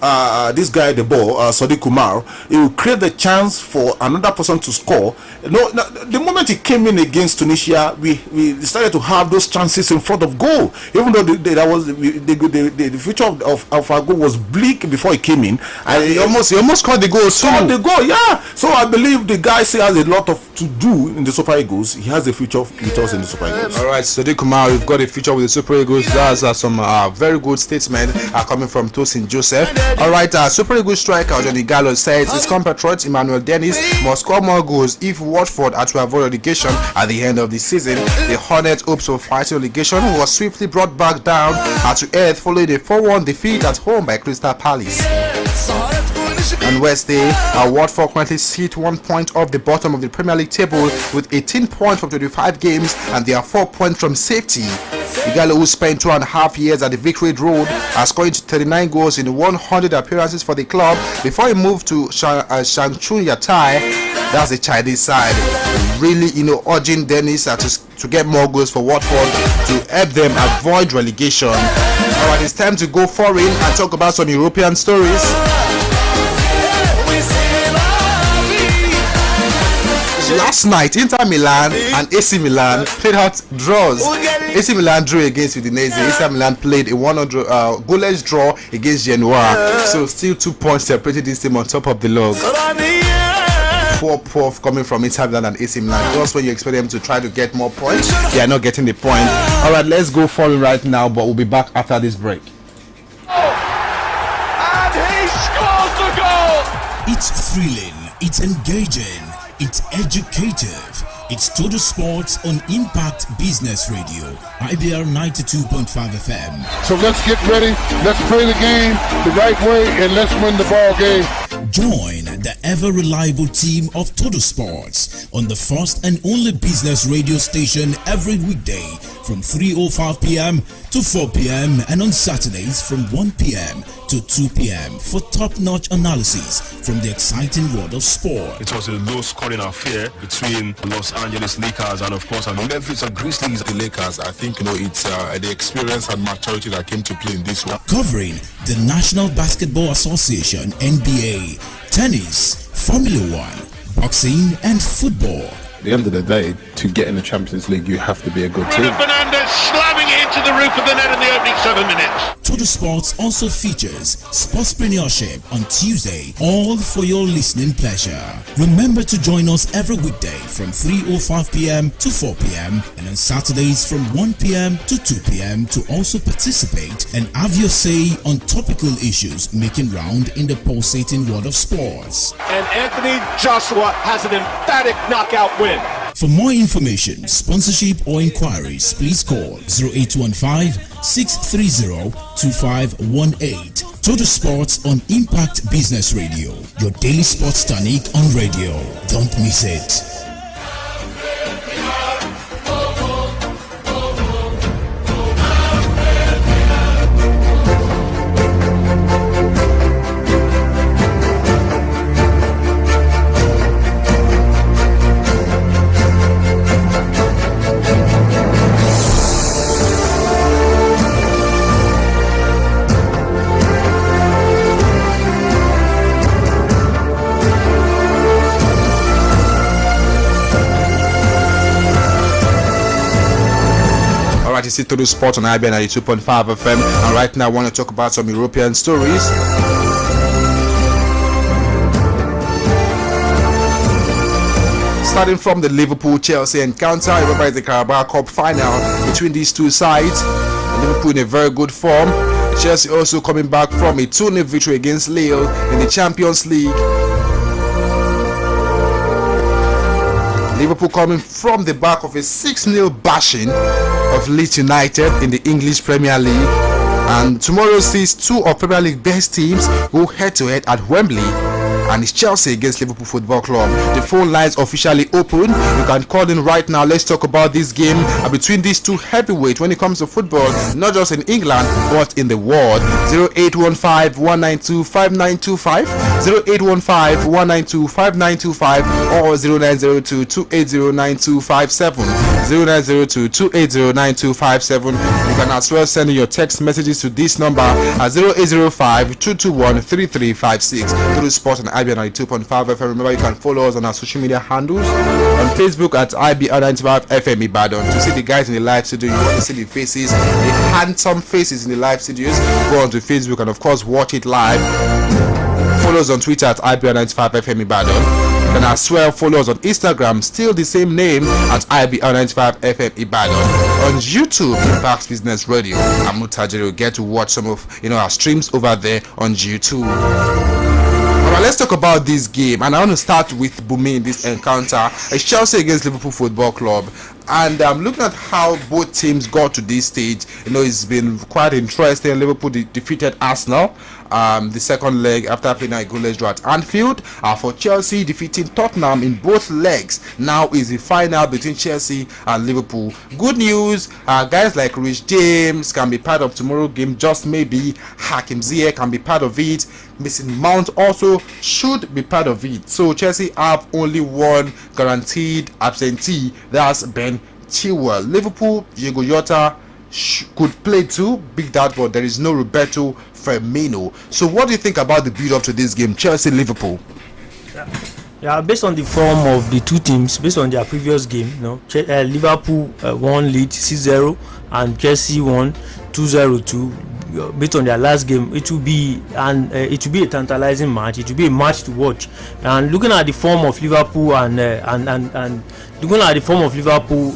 this guy the ball, Sadiq Umar, it will create the chance for another person to score. The moment he came in against Tunisia, we started to have those chances in front of goal. Even though the future of our goal was bleak before he came in, and he almost scored the goal. Yeah. So I believe the guy still has a lot to do in the Super Eagles. He has a future with us in the Super Eagles. All right, Sadiq Umar, we've got a future with the Super Eagles. That's some very good statements coming from Tosin Joseph. All right, Super Eagles striker Johnny Gallo says his compatriot Emmanuel Dennis must score more goals if Watford are to avoid relegation at the end of the season. The Hornets' hopes of fighting relegation was swiftly brought back down to earth following a 4-1 defeat at home by Crystal Palace. On Wednesday, Watford currently sit 1 point off the bottom of the Premier League table with 18 points from 25 games, and they are 4 points from safety. Igalo, who spent 2.5 years at the Victory Road, scoring 39 goals in 100 appearances for the club before he moved to Shangchun Yatai. That's the Chinese side. Really, urging Dennis to get more goals for Watford to help them avoid relegation. Alright, it's time to go foreign and talk about some European stories. Last night, Inter Milan and AC Milan played out draws. AC Milan drew against Udinese. Inter Milan played a 100 goalless draw against Genoa. So still 2 points separating this team on top of the log. 4 coming from Inter Milan and AC Milan. Just when you expect them to try to get more points, they are not getting the point. All right, let's go foreign right now, but we'll be back after this break. And he scores the goal! It's thrilling, it's engaging, it's educative. It's Total Sports on Impact Business Radio, Ibr92.5FM. So let's get ready, let's play the game the right way, and let's win the ball game. Join the ever-reliable team of Total Sports on the first and only business radio station every weekday from 3:05 p.m. to 4 p.m. and on Saturdays from 1 p.m. to 2 p.m. for top-notch analysis from the exciting world of sport. It was a low-scoring affair between Los Angeles Lakers and, of course, Memphis Grizzlies. The Lakers, I think, it's the experience and maturity that came to play in this one. Covering the National Basketball Association, NBA, tennis, Formula One, boxing, and football. At the end of the day, to get in the Champions League, you have to be a good team. Fernandez slamming it into the roof of the net in the opening 7 minutes. Total Sports also features Sportspreneurship on Tuesday, all for your listening pleasure. Remember to join us every weekday from 3:05 p.m. to 4 p.m. and on Saturdays from 1 p.m. to 2 p.m. to also participate and have your say on topical issues making round in the pulsating world of sports. And Anthony Joshua has an emphatic knockout win. For more information, sponsorship or inquiries, please call 0815-630-2518. Total Sports on Impact Business Radio, your daily sports tonic on radio. Don't miss it. You see Total Sport on Ibr92.5 FM, and right now I want to talk about some European stories. Starting from the Liverpool-Chelsea encounter, remember it's the Carabao Cup final between these two sides. Liverpool in a very good form. Chelsea also coming back from a 2-0 victory against Lille in the Champions League. Liverpool coming from the back of a 6-0 bashing of Leeds United in the English Premier League. And tomorrow sees two of Premier League best teams go head-to-head at Wembley. And it's Chelsea against Liverpool Football Club. The phone lines officially open. You can call in right now. Let's talk about this game between these two heavyweights when it comes to football, not just in England but in the world. 0815-192-5925, 0815-192-5925, or 0902-280-9257, 0902-280-9257. You can as well send your text messages to this number at 0805-221-3356. To the sport and Ibr92.5 FM. Remember, you can follow us on our social media handles on Facebook at Ibr95FM Ibadan. To see the guys in the live studio, you want to see the faces, the handsome faces in the live studios, go on to Facebook and of course watch it live. Follow us on Twitter at Ibr95FM Ibadan. You can as well follow us on Instagram, still the same name at Ibr95FM Ibadan. On YouTube, Impact Business Radio, Amutajero. Get to watch some of our streams over there on YouTube. Alright, let's talk about this game, and I want to start with Bumi in this encounter. It's Chelsea against Liverpool Football Club, and looking at how both teams got to this stage, it's been quite interesting. Liverpool defeated Arsenal the second leg after playing a goalless draw at Anfield. For Chelsea, defeating Tottenham in both legs. Now is the final between Chelsea and Liverpool. Good news, guys like Rich James can be part of tomorrow's game, just maybe. Hakim Ziyech can be part of it. Missing Mount also should be part of it. So Chelsea have only one guaranteed absentee, that's Ben Chilwell. Liverpool, Diego Jota could play too, big doubt, but there is no Roberto Firmino. So what do you think about the build up to this game, Chelsea-Liverpool? Yeah, based on the form of the two teams, based on their previous game, Liverpool won lead 6-0 and Chelsea won 2-0. Based on their last game, it will be a tantalizing match. It will be a match to watch. And looking at the form of Liverpool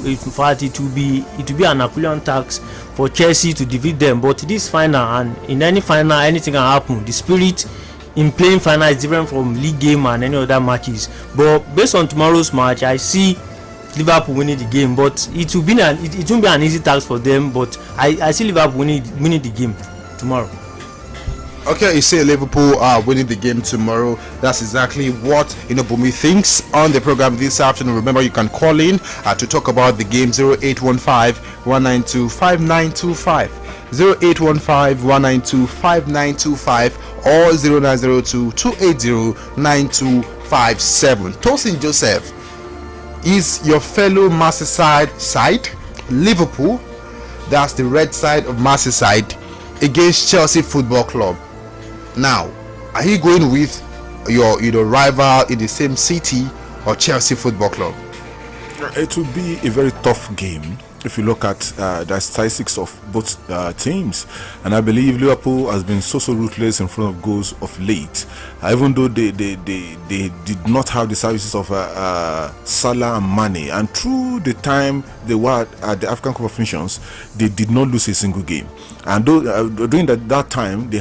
in fact, it will be an Herculean task for Chelsea to defeat them. But this final, and in any final, anything can happen. The spirit in playing final is different from league game and any other matches. But based on tomorrow's match, I see Liverpool winning the game, but it won't be an easy task for them. But I see Liverpool winning the game tomorrow. Okay, you say Liverpool are winning the game tomorrow. That's exactly what Bumi thinks on the program this afternoon. Remember, you can call in to talk about the game. 0815-192-5925, 0815-192-5925, or 0902-280-9257. Tosin Joseph, is your fellow Merseyside side Liverpool? That's the red side of Merseyside against Chelsea Football Club. Now, are you going with your rival in the same city or Chelsea Football Club? It will be a very tough game if you look at the statistics of both teams, and I believe Liverpool has been so ruthless in front of goals of late. Even though they did not have the services of Salah and Mane, and through the time they were at the African Cup of Nations, they did not lose a single game. And during that time, they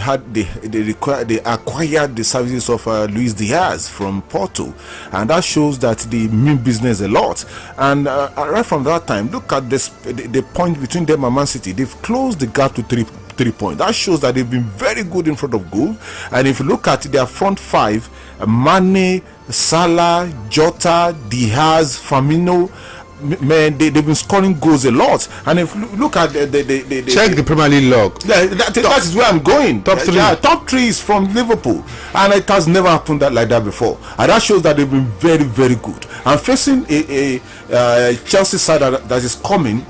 acquired the services of Luis Diaz from Porto, and that shows that they mean business a lot. And right from that time, look at the point between them and Man City. They've closed the gap to 3 points. That shows that they've been very good in front of goal. And if you look at their front five, Mane, Salah, Jota, Diaz, Firmino, man, they've been scoring goals a lot. And if you look at the check the Premier League log, that is where I'm going. Top three is from Liverpool, and it has never happened like that before. And that shows that they've been very, very good. And facing a Chelsea side that is coming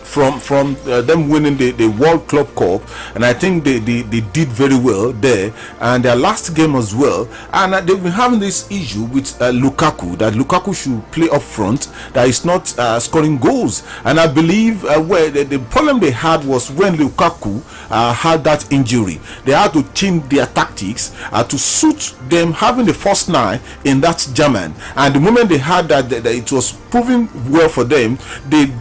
from them winning the World Club Cup, and I think they did very well there, and their last game as well. And they've been having this issue with Lukaku, that Lukaku should play up front, that is not scoring goals. And I believe where the problem they had was when Lukaku had that injury, they had to change their tactics to suit them having the first 9 in that German. And the moment they had that it was proving well for them, they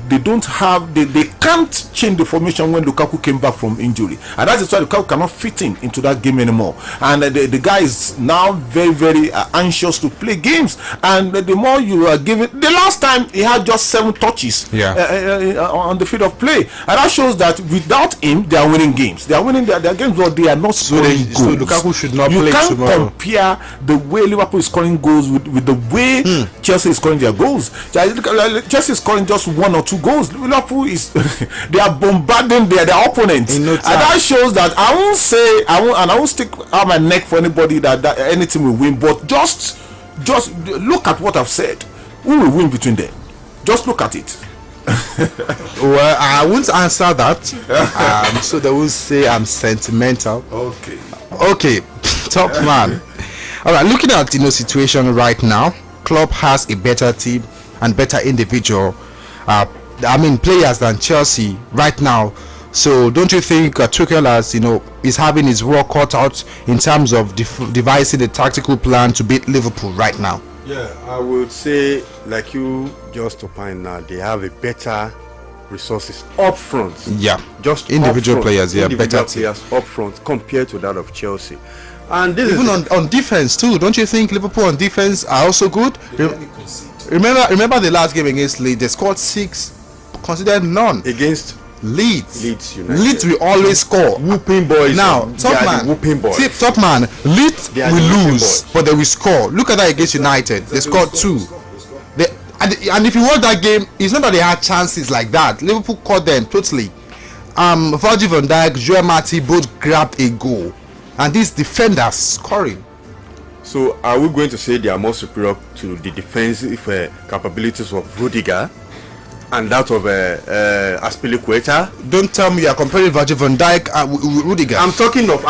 can't change the formation when Lukaku came back from injury, and that is why Lukaku cannot fit into that game anymore. And the guy is now very, very anxious to play games. And the more you are giving, the last time he had just 7 touches on the field of play, and that shows that without him they are winning games. They are winning their games, but they are not scoring goals. So Lukaku should not play tomorrow. You can't compare the way Liverpool is scoring goals with the way Chelsea is scoring their goals. Chelsea is scoring just 1 or 2 goals. Liverpool is they are bombarding their opponents, no, and that shows that I won't stick out my neck for anybody that any team will win, but just look at what I've said. Who will win between them? Just look at it. Well, I won't answer that, so they will say I'm sentimental. Okay, top man. All right, looking at situation right now, club has a better team and better individual players than Chelsea right now. So don't you think Tuchel is having his work cut out in terms of devising a tactical plan to beat Liverpool right now? Yeah, I would say, like you just opined now, they have a better resources up front. Yeah, just individual players. Yeah, better players up front compared to that of Chelsea. And this even on defense too. Don't you think Liverpool on defense are also good? Remember the last game against Leeds, they scored 6, considered none against Leeds United. Leeds will always score. Whooping boys. Now, top man, Leeds will lose, but they will score. Look at that against United. They scored 2. And if you watch that game, it's not that they had chances like that. Liverpool caught them totally. Virgil van Dijk, Joel Matip both grabbed a goal, and these defenders scoring. So are we going to say they are more superior to the defensive capabilities of Rudiger and that of Azpilicueta? Don't tell me you are comparing Virgil van Dijk with Rudiger. I'm talking of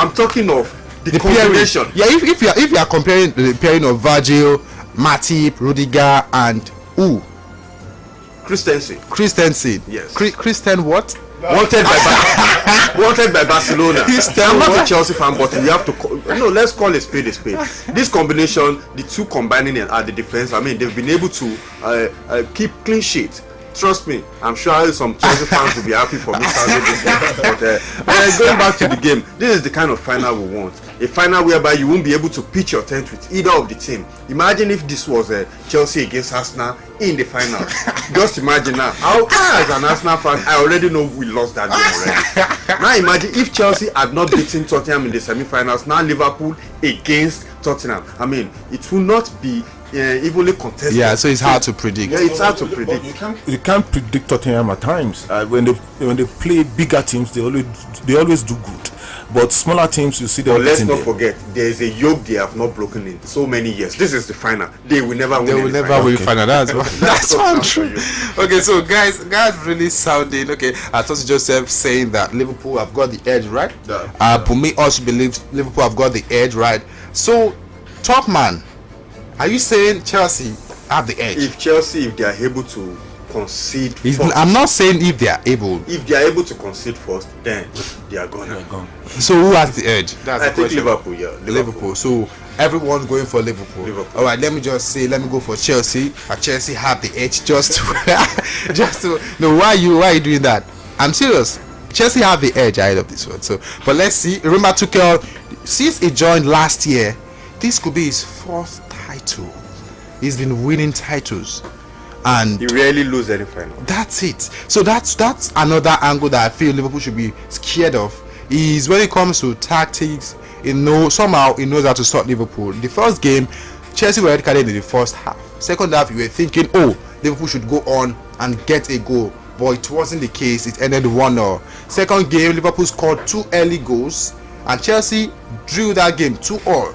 the combination. Yeah, if you are comparing the pairing of Virgil, Matip, Rudiger, and Christensen. Yes. Christian what? Wanted by Barcelona. I'm not a Chelsea fan, but we have to let's call a spade a spade. This combination, the two combining at the defense, they've been able to keep clean sheet. Trust me, I'm sure some Chelsea fans will be happy for me. But going back to the game, this is the kind of final we want. a final whereby you won't be able to pitch your tent with either of the team. Imagine if this was Chelsea against Arsenal in the final. Just imagine now. How, as an Arsenal fan, I already know we lost that game already. Now imagine if Chelsea had not beaten Tottenham in the semi-finals. Now Liverpool against Tottenham. I mean, it will not be evenly contested. Yeah, so it's hard to predict. Yeah, it's hard to predict. You can't predict Tottenham at times. When they play bigger teams, they always do good. But smaller teams, you see them. But let's not forget, there is a yoke they have not broken in so many years. This is the final. They will never win. They will never win final. That's one true. Okay, so guys really sounding okay. I thought Joseph saying that Liverpool have got the edge, right? For me, also believe Liverpool have got the edge, right? So, top man, are you saying Chelsea have the edge? If they are able to concede first, I'm not saying if they are able. If they are able to concede first, then they are gone. So who has the edge? I think Liverpool. Yeah, Liverpool. So everyone's going for Liverpool. All right, let me go for Chelsea. Chelsea have the edge. Just to no, why are you doing that? I'm serious. Chelsea have the edge ahead of this one. So, but let's see. Remember Tuchel, since he joined last year, this could be his fourth title. He's been winning titles, and he rarely loses any final. That's it. So that's another angle that I feel Liverpool should be scared of. Is when it comes to tactics, somehow he knows how to stop Liverpool. The first game, Chelsea were red-carded in the first half. Second half, you were thinking, Liverpool should go on and get a goal, but it wasn't the case. It ended 1-0. Second game, Liverpool scored 2 early goals, and Chelsea drew that game 2-2.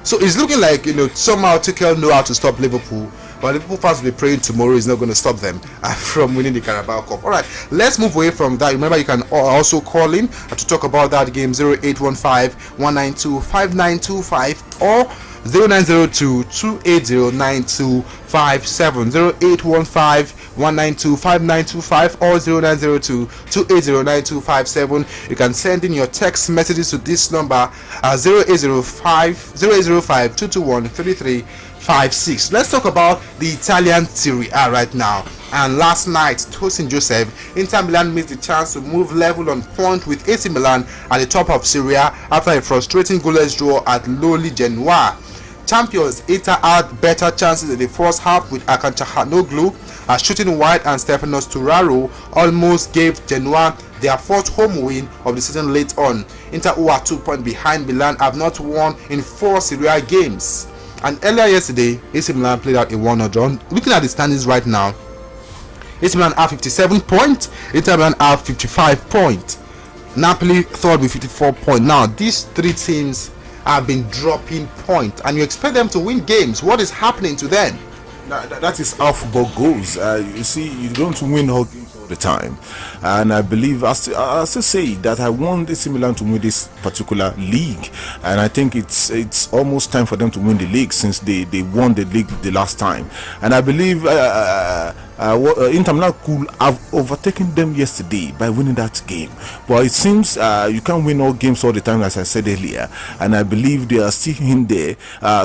So it's looking like somehow Tuchel know how to stop Liverpool, but Liverpool fans will be praying tomorrow is not going to stop them from winning the Carabao Cup. Alright, let's move away from that. Remember, you can also call in to talk about that game, 0815-192-5925 or 0902-280-9257, 0815-192-5925 or 0902-280-9257. You can send in your text messages to this number 0805-221-3356. Let's talk about the Italian Serie A right now. And last night, Tosin Joseph, Inter Milan missed the chance to move level on point with AC Milan at the top of Serie A after a frustrating goalless draw at lowly Genoa. Champions Inter had better chances in the first half with Akan Çalhanoğlu shooting wide, and Stefanos Turaro almost gave Genoa their fourth home win of the season late on. Inter, who are 2 points behind Milan, have not won in 4 Serie A games. And earlier yesterday, AC Milan played out a 1-0 draw. Looking at the standings right now, AC Milan have 57 points, Inter Milan have 55 points. Napoli third with 54 points. Now, these three teams have been dropping points, and you expect them to win games. What is happening to them? That is how football goes. You see, you don't win all games all the time, and I believe I still say that I want AC Milan to win this particular league, and I think it's almost time for them to win the league since they won the league the last time, and I believe Inter Milan could have overtaken them yesterday by winning that game, but it seems you can't win all games all the time, as I said earlier, and I believe they are still in there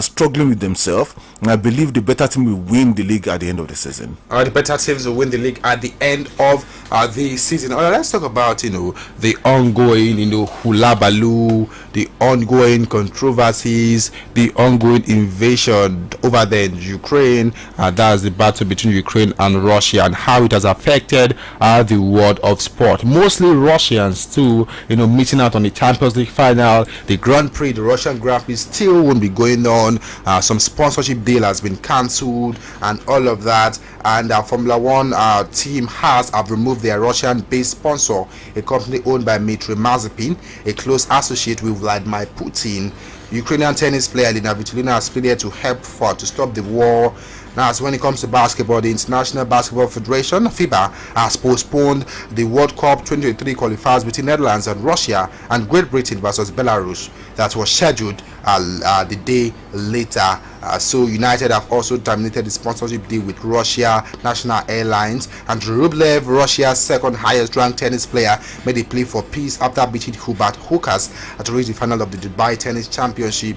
struggling with themselves, and I believe the better team will win the league at the end of the season. The better teams will win the league at the end of the season. Let's talk about the ongoing hula baloo, the ongoing controversies, the ongoing invasion over there in Ukraine. That's the battle between Ukraine and Russia, and how it has affected the world of sport. Mostly Russians too, meeting out on the Champions League final, the Grand Prix, the Russian Grand Prix still won't be going on. Some sponsorship deal has been cancelled and all of that, and Formula One team have removed their Russian-based sponsor, a company owned by Dmitry Mazepin, a close associate with Vladimir Putin. Ukrainian tennis player Elena Svitolina has pleaded to help to stop the war. Now, as when it comes to basketball, the International Basketball Federation, FIBA, has postponed the World Cup 2023 qualifiers between Netherlands and Russia and Great Britain versus Belarus that was scheduled the day later. So United have also terminated the sponsorship deal with Russia National Airlines, and Rublev, Russia's second highest ranked tennis player, made a plea for peace after beating Hubert Hurkacz to reach the final of the Dubai Tennis Championship.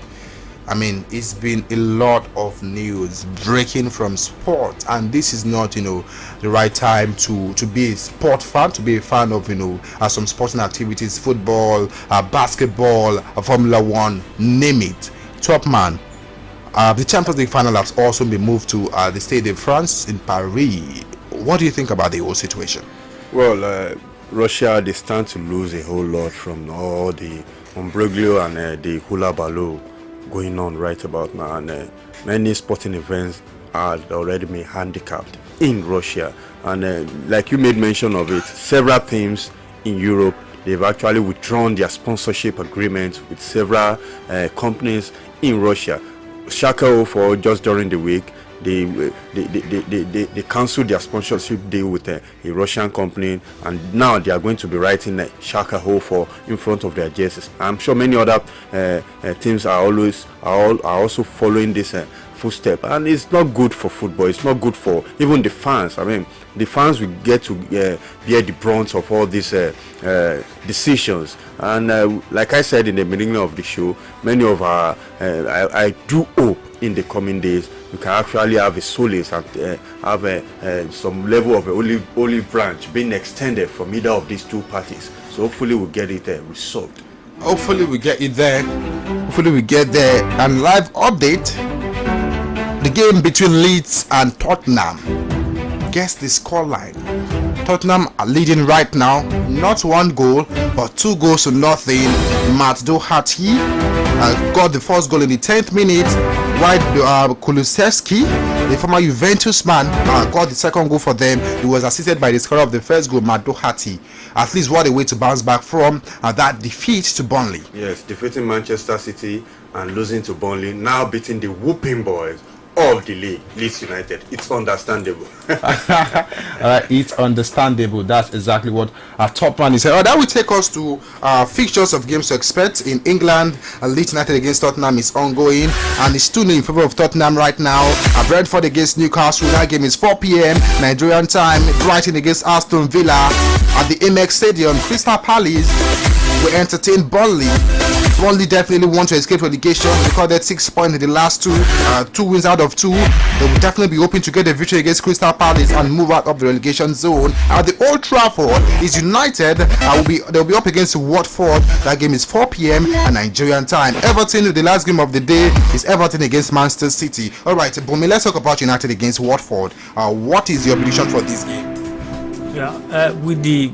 I mean, it's been a lot of news breaking from sport, and this is not, the right time to be a sport fan, to be a fan of, some sporting activities, football, basketball, Formula One, name it. Top man, the Champions League final has also been moved to the Stade de France in Paris. What do you think about the whole situation? Well, Russia, they stand to lose a whole lot from all the imbroglio and the hula baloo going on right about now, and many sporting events are already been handicapped in Russia, and like you made mention of it, several teams in Europe, they've actually withdrawn their sponsorship agreements with several companies in Russia. Schalke for just during the week, they cancelled their sponsorship deal with a Russian company, and now they are going to be writing Schalke for in front of their jerseys. I'm sure many other teams are also following this footstep, and it's not good for football. It's not good for even the fans. I mean, the fans will get to bear the brunt of all these decisions. And like I said in the beginning of the show, many of our I do hope in the coming days we can actually have a solace and have some level of a olive branch being extended from either of these two parties. So hopefully we'll get it resolved. Hopefully we get it there. Hopefully we get there. And live update: the game between Leeds and Tottenham. Guess the scoreline. Tottenham are leading right now, not 1 goal, but 2 goals to nothing. Matt Doherty got the first goal in the 10th minute, while Kulusevski, the former Juventus man, got the second goal for them. He was assisted by the scorer of the first goal, Matt Doherty. At least what a way to bounce back from that defeat to Burnley. Yes, defeating Manchester City and losing to Burnley, now beating the whooping boys of the league, Leeds United. It's understandable. It's understandable. That's exactly what our top man is saying. That will take us to fixtures of games to expect in England. Leeds United against Tottenham is ongoing, and it's 2-0 in favor of Tottenham right now. Brentford against Newcastle. That game is 4 p.m. Nigerian time. Brighton against Aston Villa at the Amex Stadium. Crystal Palace will entertain Burnley. Burnley definitely want to escape relegation. Recorded 6 points in the last two wins out of 2. They will definitely be hoping to get a victory against Crystal Palace and move out of the relegation zone. At the Old Trafford is United. They'll be up against Watford. That game is 4 p.m. at Nigerian time. Everton, the last game of the day, is Everton against Manchester City. All right, Bumi, let's talk about United against Watford. What is your prediction for this game? Yeah, with the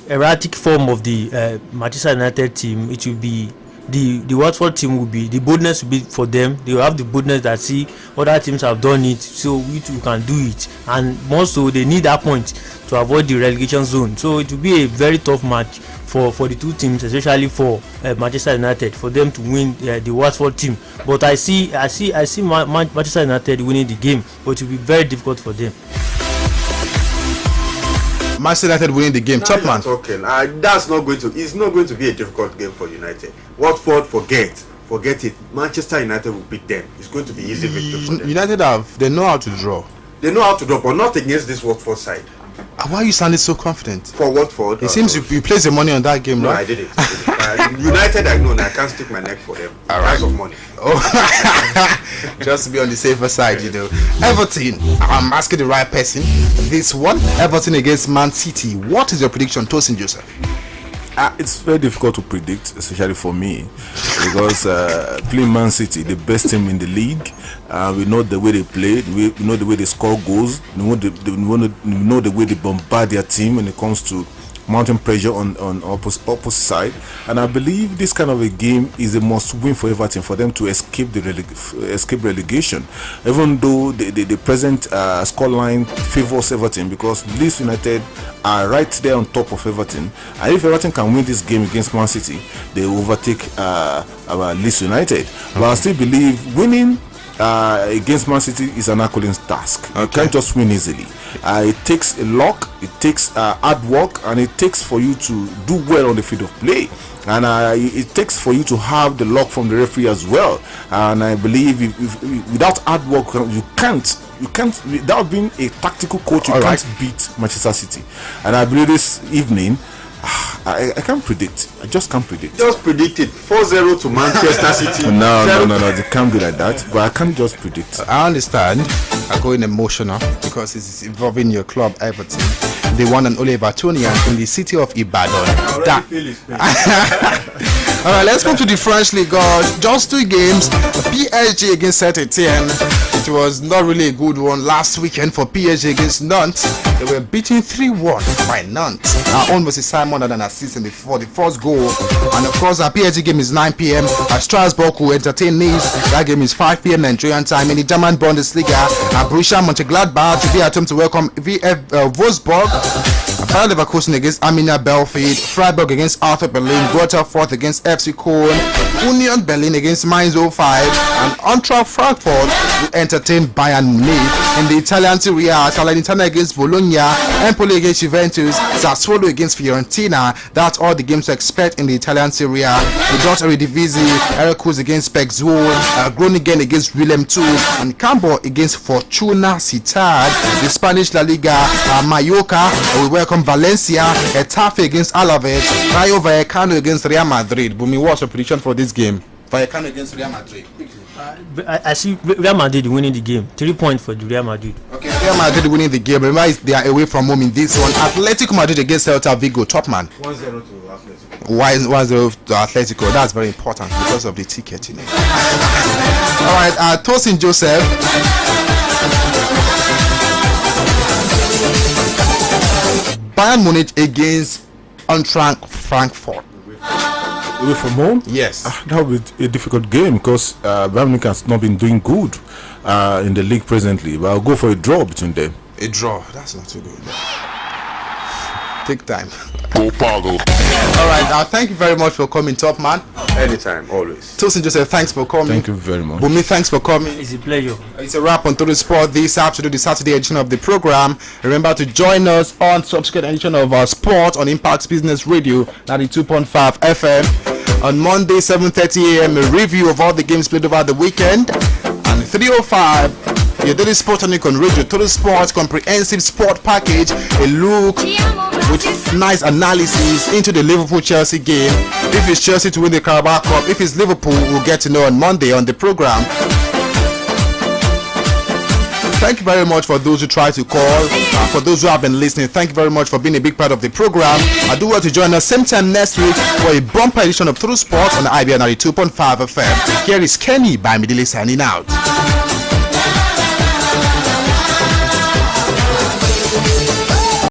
erratic form of the Manchester United team, it will be the Watford team will be, the boldness will be for them. They will have the boldness that see other teams have done it, so we too can do it. And more so, they need that point to avoid the relegation zone. So it will be a very tough match for the two teams, especially for Manchester United, for them to win the Watford team. But I see Manchester United winning the game, but it will be very difficult for them. Manchester United winning the game. Top man. That's not going to. It's not going to be a difficult game for United. Watford, forget it. Manchester United will beat them. It's going to be easy victory for them. United they know how to draw. They know how to draw, but not against this Watford side. Why are you sounding so confident? For Watford, it seems you placed the money on that game, no, right? I did it. United, I know, and I can't stick my neck for them. Price of money. Oh, just to be on the safer side, Everton, I'm asking the right person. This one, Everton against Man City. What is your prediction, Tosin Joseph? It's very difficult to predict, especially for me, because playing Man City, the best team in the league, we know the way they play, we know the way they score goals, we know the way they bombard their team when it comes to mounting pressure on opposite side. And I believe this kind of a game is a must win for Everton, for them to escape relegation, even though the present scoreline favors Everton, because Leeds United are right there on top of Everton, and if Everton can win this game against Man City, they will overtake Leeds United. But I still believe winning against Man City is an Herculean task. You can't just win easily. It takes a luck, it takes hard work, and it takes for you to do well on the field of play, and it takes for you to have the luck from the referee as well. And I believe if without hard work, you can't without being a tactical coach, you can't beat Manchester City. And I believe this evening I can't predict. I just can't predict. Just predict it. 4-0 to Manchester City. No. It can't be like that. But I can't just predict. I understand. I'm going emotional because it's involving your club, Everton. The one and only Evertonian in the city of Ibadan. All right, let's go to the French League. Just 2 games. PSG against Saint-Etienne. It was not really a good one last weekend for PSG against Nantes. They were beaten 3-1 by Nantes. Our own Moses Simon had an assist for the first goal. And of course, our PSG game is 9 p.m. at Strasbourg will entertain Nice. That game is 5 p.m. Nigerian time in the German Bundesliga. Borussia Mönchengladbach to be at home to welcome Wolfsburg. Bayer Leverkusen against Arminia Bielefeld, Freiburg against Arthur Berlin, Greuther Fürth against FC Köln, Union Berlin against Mainz 05, and Eintracht Frankfurt will entertain Bayern Munich. In the Italian Serie A, Salernitana against Bologna, Empoli against Juventus, Sassuolo against Fiorentina. That's all the games to expect in the Italian Serie A. The Dutch Eredivisie, Heracles against Pexwool, Groningen against Willem II, and Cambo against Fortuna Sittard. The Spanish La Liga, Mallorca will welcome Valencia, Getafe against Alaves, Rayo Vallecano against Real Madrid. Bumi, what's your prediction for this game? Vallecano against Real Madrid. I see Real Madrid winning the game. 3 points for Real Madrid. Okay, Real Madrid winning the game. Remember, they are away from home in this one. Atletico Madrid against Celta Vigo. Top man. 1-0 to Atletico. Why 1-0 to Atletico? That's very important because of the ticket, you know. All right, Tosin Joseph. Bayern Munich against Eintracht Frankfurt. Away from home? Yes. That would be a difficult game because Bayern Munich has not been doing good in the league presently. But I'll go for a draw between them. A draw. That's not too good. Take time. Alright, thank you very much for coming, top man. Anytime, always. Tosin Joseph, thanks for coming. Thank you very much. Bumi, thanks for coming. It's a pleasure. It's a wrap on Total Sport this afternoon, the Saturday edition of the program. Remember to join us on subsequent edition of our sport on Impact Business Radio 92.5 FM. On Monday 7:30 a.m. a review of all the games played over the weekend. And 3:05 your daily sport on radio, Total Sports comprehensive sport package, a look with nice analysis into the Liverpool-Chelsea game. If it's Chelsea to win the Carabao Cup, if it's Liverpool, we'll get to know on Monday on the program. Thank you very much for those who try to call. For those who have been listening, thank you very much for being a big part of the program. I do want to join us same time next week for a bumper edition of Total Sports on IBR 92.5 FM. Here is Kenny by Midile signing out.